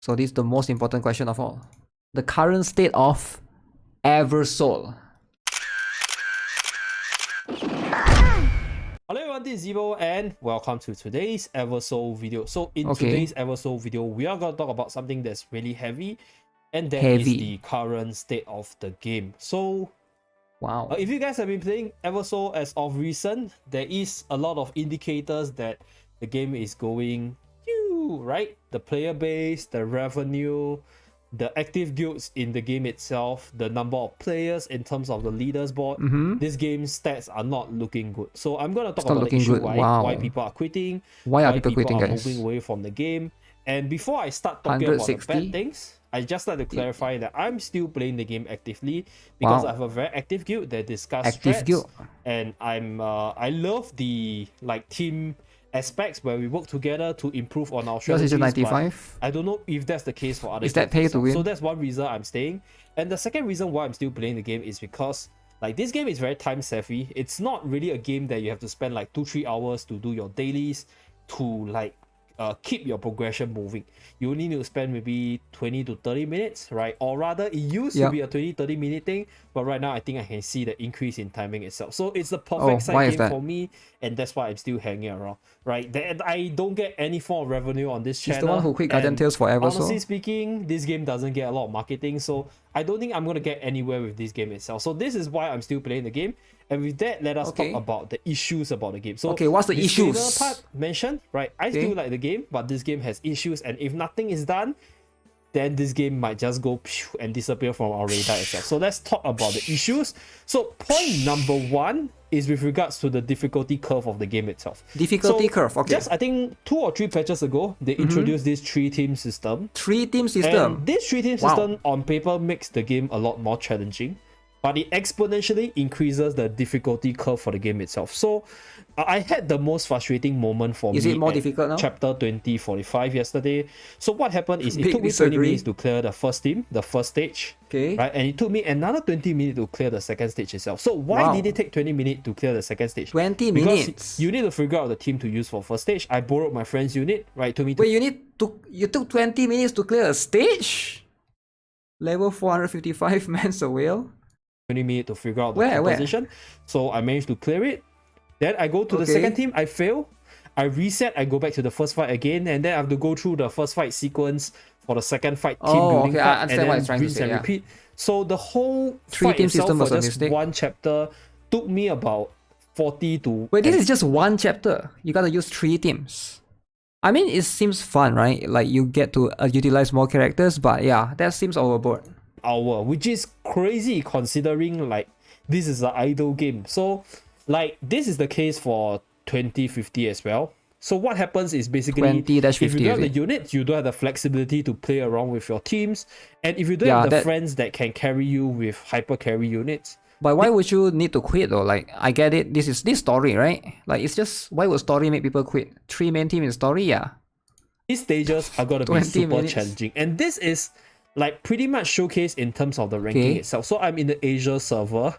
So this is the most important question of all. The current state of Eversoul. Hello everyone, this is Zibo and welcome to today's Eversoul video. So in today's Eversoul video, we are going to talk about something that's really heavy, and that is the current state of the game. So wow, if you guys have been playing Eversoul as of recent, there is a lot of indicators that the game is going, right? The player base, the revenue, the active guilds in the game itself, the number of players in terms of the leaders board. This game's stats are not looking good. So I'm going to talk about the issue why people are quitting, why people quitting, are moving away from the game. And before I start talking about the bad things, I just like to clarify that I'm still playing the game actively because I have a very active guild that discuss strats, and I love the team aspects where we work together to improve on our strategies. Yours is 95. I don't know if that's the case for other. Is that pay to win? So that's one reason I'm staying. And the second reason why I'm still playing the game is because this game is very time savvy. It's not really a game that you have to spend 2-3 hours to do your dailies to keep your progression moving. You only need to spend maybe 20 to 30 minutes, right? Or rather, it used to be a 20-30 minute thing, but right now I think I can see the increase in timing itself. So it's the perfect side game for me, and that's why I'm still hanging around, right? And I don't get any form of revenue on this channel. He's the one who quit Guardian Tales for Eversoul. Honestly speaking, this game doesn't get a lot of marketing, so I don't think I'm going to get anywhere with this game itself. So this is why I'm still playing the game. And with that, let us talk about the issues about the game. So what's the issues? Part mentioned, right? I still like the game, but this game has issues, and if nothing is done, then this game might just go and disappear from our radar itself. So let's talk about the issues. So point number one is with regards to the difficulty curve of the game itself. Difficulty curve, okay. Just I think 2 or 3 patches ago, they introduced this 3-team system. 3-team system. And this 3-team system on paper makes the game a lot more challenging, but it exponentially increases the difficulty curve for the game itself. So I had the most frustrating moment for me. Is it more difficult now? Chapter 20:45 yesterday. So what happened is it took me 20 minutes to clear the first team, the first stage. Right? And it took me another 20 minutes to clear the second stage itself. So why did it take 20 minutes to clear the second stage? 20 minutes? Because you need to figure out the team to use for first stage. I borrowed my friend's unit, right? Wait, you took 20 minutes to clear a stage? Level 455 man's a whale? 20 minutes to figure out the composition. So I managed to clear it. Then I go to the second team, I fail. I reset, I go back to the first fight again, and then I have to go through the first fight sequence for the second fight team building part, and then rinse and repeat. So the whole fight itself for just one chapter took me about 40 to... Wait, this is just one chapter. You gotta use 3 teams. I mean, it seems fun, right? Like you get to utilize more characters, but yeah, that seems overboard. Which is crazy considering this is an idle game. So this is the case for 2050 as well. So what happens is basically 20-50, if you don't have the units, you don't have the flexibility to play around with your teams, and if you don't have the friends that can carry you with hyper carry units. But why would you need to quit though? I get it, this is this story, right? It's just, why would story make people quit? 3 main team in story, yeah. These stages are gonna be super challenging, and this is pretty much showcased in terms of the ranking itself. So I'm in the Asia server.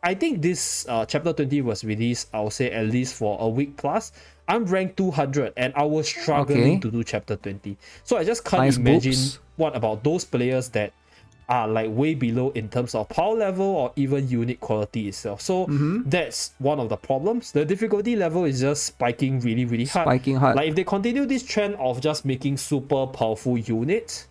I think this chapter 20 was released, I would say at least for a week plus. I'm ranked 200 and I was struggling to do chapter 20. So I just can't imagine what about those players that are way below in terms of power level or even unit quality itself. So that's one of the problems. The difficulty level is just spiking really hard. If they continue this trend of just making super powerful units,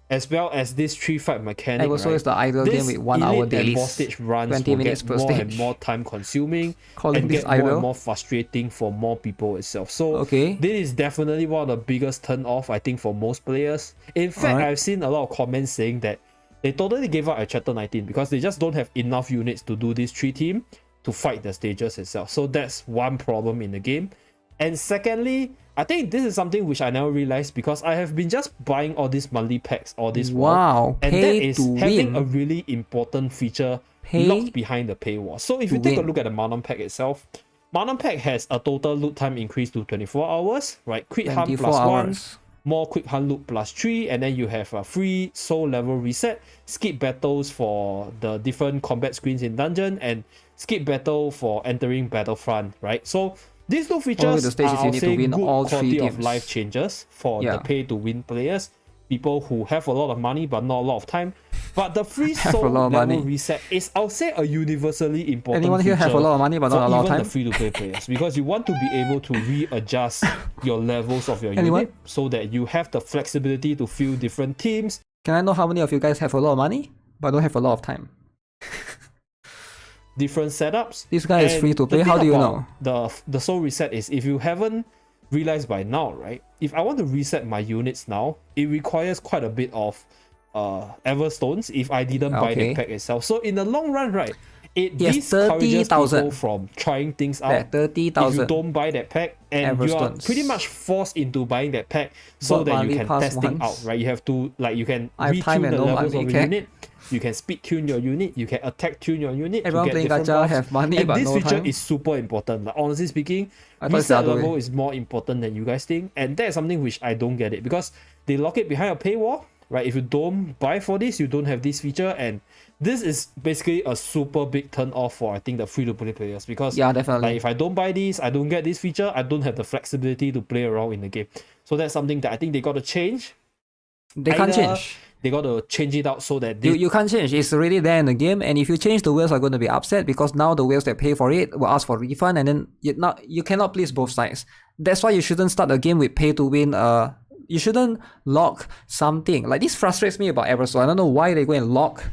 as well as this 3-fight mechanic, Eversoul is the idle game with 1 hour daily. Boss stage runs 20 minutes per stage. And more time consuming and get more and more frustrating for more people itself. So this is definitely one of the biggest turn off, I think, for most players. In fact, I've seen a lot of comments saying that they totally gave up at chapter 19 because they just don't have enough units to do this 3-team to fight the stages itself. So that's one problem in the game. And secondly, I think this is something which I never realized because I have been just buying all these monthly packs, all this and that is having a really important feature locked behind the paywall. So if you take a look at the Manon pack itself, Manon pack has a total loot time increase to 24 hours, right? Quick hunt +1, more quick hunt loot +3, and then you have a free soul level reset, skip battles for the different combat screens in dungeon, and skip battle for entering battlefront, right? So These two features the are, I'll say, good all quality three of life changes for the pay-to-win players, people who have a lot of money but not a lot of time. But the free soul level reset is, I'll say, a universally important Anyone here feature have a lot of money but not a lot of time? Even the free-to-play players, because you want to be able to readjust your levels of your unit so that you have the flexibility to field different teams. Can I know how many of you guys have a lot of money but don't have a lot of time? Different setups. This guy is free to play. How do you know? The soul reset is, if you haven't realized by now, right? If I want to reset my units now, it requires quite a bit of Everstones if I didn't buy the pack itself. So in the long run, right, it discourages people from trying things out. 30,000. If you don't buy that pack, and you are pretty much forced into buying that pack so that you can test things out, right? You have to, like, you can retune the levels of your unit. You can speed tune your unit. You can attack tune your unit. Everyone playing gacha have money, and but this no feature time. is super important. Like, honestly speaking, reset level is more important than you guys think, and that is something which I don't get it, because they lock it behind a paywall, right? If you don't buy for this, you don't have this feature, and this is basically a super big turn off for, I think, the free-to-play players, because definitely. Like, if I don't buy this, I don't get this feature, I don't have the flexibility to play around in the game. So that's something that I think they got to change. They can't change. They got to change it out so that you can't change. It's already there in the game, and if you change, the whales are going to be upset, because now the whales that pay for it will ask for refund, and then you cannot please both sides. That's why you shouldn't start a game with pay to win. You shouldn't lock something. Like, this frustrates me about Eversoul. I don't know why they go and lock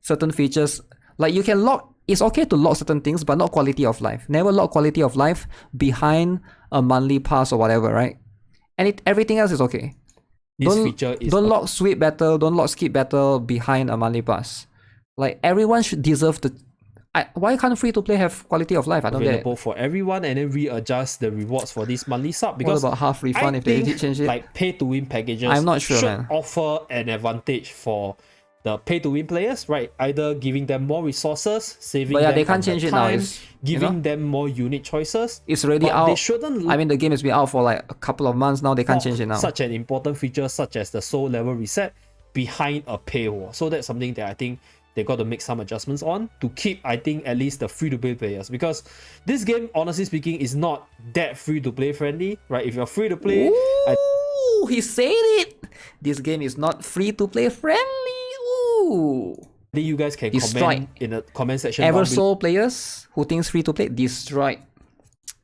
certain features. Like, you can lock. It's okay to lock certain things, but not quality of life. Never lock quality of life behind a monthly pass or whatever, right? And everything else is okay. Don't lock sweep battle, don't lock skip battle behind a monthly pass. Like, everyone should deserve the. Why can't free to play have quality of life? I don't get it. Available for everyone, and then readjust the rewards for this monthly sub. Because what about half refund if they did change it? Like, pay to win packages, I'm not sure, should offer an advantage for the pay to win players, right? Either giving them more resources, saving them they can't change it now. Giving them more unit choices. It's already out. They shouldn't. I mean, the game has been out for like a couple of months now. They can't change it now. Such an important feature, such as the soul level reset, behind a paywall. So that's something that I think they got to make some adjustments on to keep, I think, at least the free-to-play players, because this game, honestly speaking, is not that free-to-play friendly, right? If you're free-to-play, he said it. This game is not free-to-play friendly. Ooh. I think you guys can comment in the comment section. Eversoul players who thinks free-to-play, destroyed.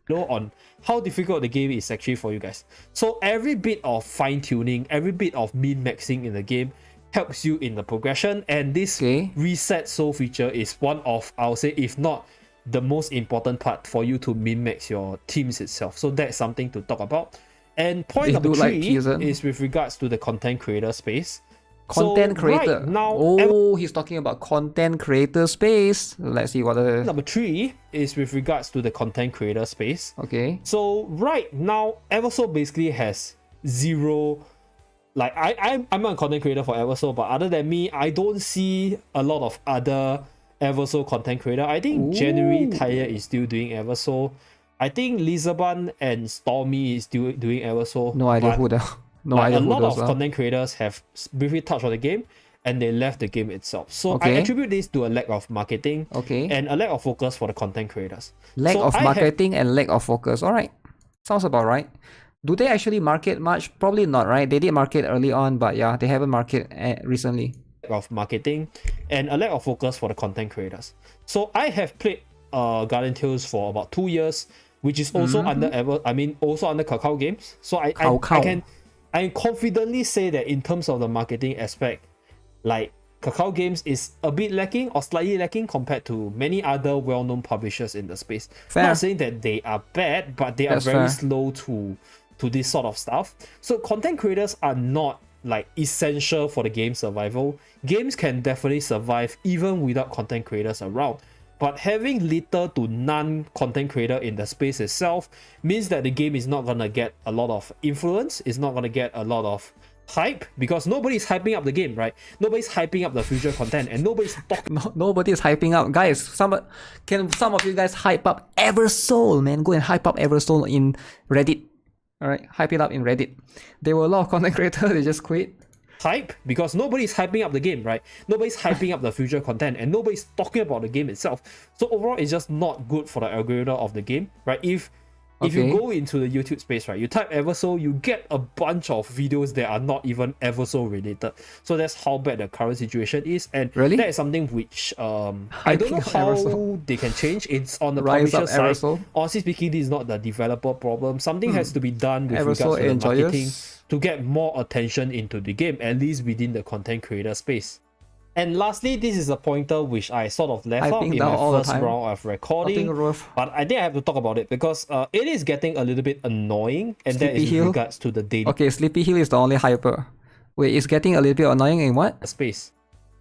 On how difficult the game is actually for you guys. So every bit of fine-tuning, every bit of min-maxing in the game helps you in the progression, and this reset soul feature is one of, I'll say, if not the most important part for you to min-max your teams itself. So that's something to talk about. And point number 3 is with regards to the content creator space. Content creator. Right now, he's talking about content creator space. Let's see what the... Number 3 is with regards to the content creator space. Okay. So right now, Eversoul basically has zero. Like, I'm a content creator for Eversoul, but other than me, I don't see a lot of other Eversoul content creator. I think January Tire is still doing Eversoul. I think Lizaban and Stormy is still doing Eversoul. No idea who the... No idea who those are. A lot of content creators have briefly touched on the game, and they left the game itself. So I attribute this to a lack of marketing and a lack of focus for the content creators. Lack of marketing and lack of focus. All right. Sounds about right. Do they actually market much? Probably not, right? They did market early on, but yeah, they haven't marketed recently. Of marketing and a lack of focus for the content creators. So I have played Guardian Tales for about 2 years, which is also also under Kakao Games. So I can confidently say that in terms of the marketing aspect, like, Kakao Games is a bit lacking or slightly lacking compared to many other well-known publishers in the space. Fair. Not saying that they are bad, but they are very slow to this sort of stuff. So content creators are not like essential for the game survival. Games can definitely survive even without content creators around. But having little to none content creator in the space itself means that the game is not gonna get a lot of influence, it's not gonna get a lot of hype, because nobody's hyping up the game, right? Nobody's hyping up the future content, and nobody's talking. Nobody's hyping up, guys. Some of you guys hype up Eversoul, man? Go and hype up Eversoul in Reddit. All right, hype it up in Reddit. There were a lot of content creators, they just quit. hype, because nobody's hyping up the game, right? Nobody's hyping up the future content, and nobody's talking about the game itself. So overall, it's just not good for the algorithm of the game, right? If you go into the YouTube space, right, you type Eversoul, you get a bunch of videos that are not even Eversoul related. So that's how bad the current situation is, and that is something which I don't know how they can change. It's on the publisher side. Honestly speaking, this is not the developer problem. Something has to be done with regards to the marketing to get more attention into the game, at least within the content creator space. And lastly, this is a pointer which I sort of left out in my first round of recording, but I think I have to talk about it because it is getting a little bit annoying, and that is with regards to the daily. Okay, Sleepy Hill is the only hyper. Wait, it's getting a little bit annoying in what? Space.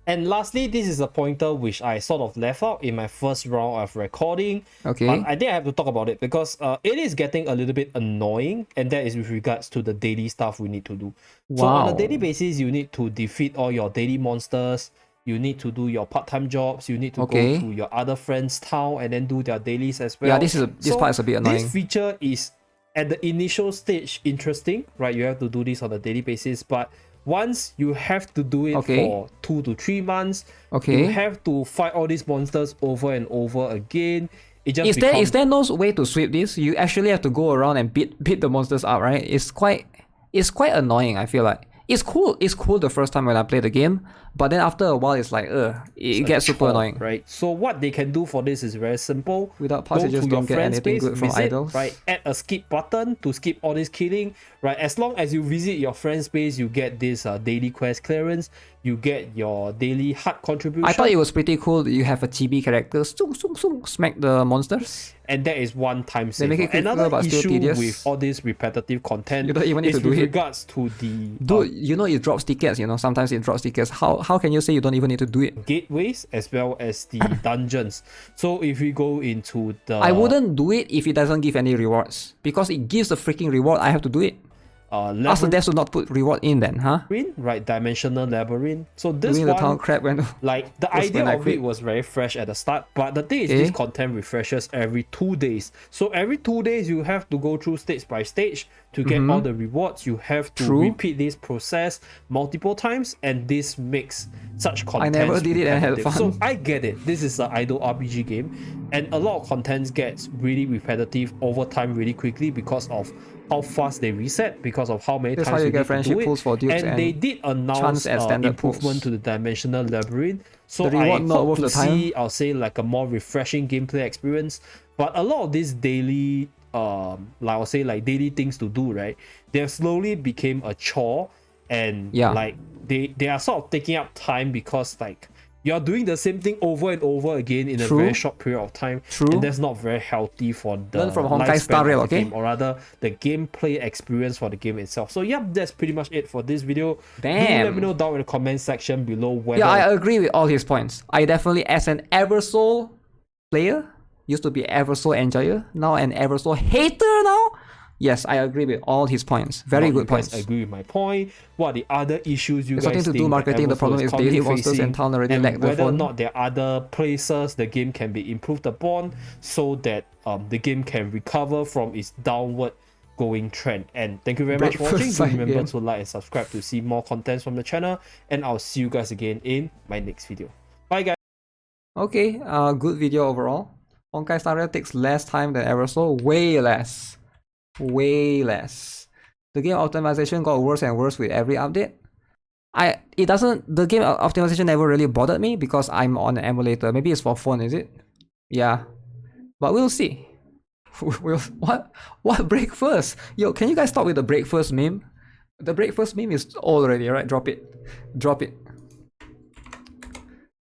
And lastly, this is a pointer which I sort of left out in my first round of recording. Okay. But I think I have to talk about it because it is getting a little bit annoying, and that is with regards to the daily stuff we need to do. Wow. So on a daily basis, you need to defeat all your daily monsters. You need to do your part-time jobs. You need to go to your other friends' town and then do their dailies as well. Yeah, this part is a bit annoying. This feature is at the initial stage interesting, right? You have to do this on a daily basis, but once you have to do it for 2 to 3 months, you have to fight all these monsters over and over again. It just is there no way to sweep this? You actually have to go around and beat the monsters up, right? It's quite annoying, I feel like. It's cool the first time when I play the game, but then after a while it's like it gets super annoying. Right. So what they can do for this is very simple. Without parts, you just don't get anything good from idols. Right. Add a skip button to skip all this killing. Right. As long as you visit your friend's base, you get this daily quest clearance. You get your daily HUD contribution. I thought it was pretty cool that you have a chibi character smack the monsters. And that is one time saver. Another issue with all this repetitive content you don't even need to do with it. regards to the... Dude, you know it drops tickets, sometimes it drops tickets. How can you say you don't even need to do it? Gateways as well as the dungeons. So if we go into the... I wouldn't do it if it doesn't give any rewards. Because it gives a freaking reward, I have to do it. Ask the devs to not put reward in then, huh? Right, dimensional labyrinth. So this doing one, the town crap when like the idea of it was very fresh at the start, but the thing is this content refreshes every 2 days. So every 2 days you have to go through stage by stage to get all the rewards. You have to repeat this process multiple times, and this makes such content. I never did it and had fun. So I get it. This is an idle RPG game, and a lot of content gets really repetitive over time really quickly because of how fast they reset, because of how many times you get friendship pools for dukes, and they did announce improvement to the dimensional labyrinth. So I hope to see, I'll say, like a more refreshing gameplay experience. But a lot of these daily, daily things to do, right? They have slowly became a chore, and like they are sort of taking up time because like you're doing the same thing over and over again in a very short period of time. And that's not very healthy for the Learn from Honkai Star Rail, game, or rather the gameplay experience for the game itself. So that's pretty much it for this video. Damn. Do let me know down in the comment section below whether... I agree with all his points. I definitely, as an Eversoul player, used to be Eversoul enjoyer, now an Eversoul hater now. Yes, I agree with all his points. Very good points. I agree with my point. What are the other issues you guys think? There's nothing to do marketing. The problem is daily monsters and town already lack the phone. Whether or not there are other places the game can be improved upon so that the game can recover from its downward going trend. And thank you very much for watching. Do remember to like and subscribe to see more contents from the channel. And I'll see you guys again in my next video. Bye guys. Okay, good video overall. Honkai Star Rail takes less time than Eversoul. Way less. The game optimization got worse and worse with every update. The game optimization never really bothered me because I'm on an emulator. Maybe it's for phone, is it? Yeah, but we'll see. What break first? Yo, can you guys stop with the break first meme? The break first meme is old already, right? Drop it.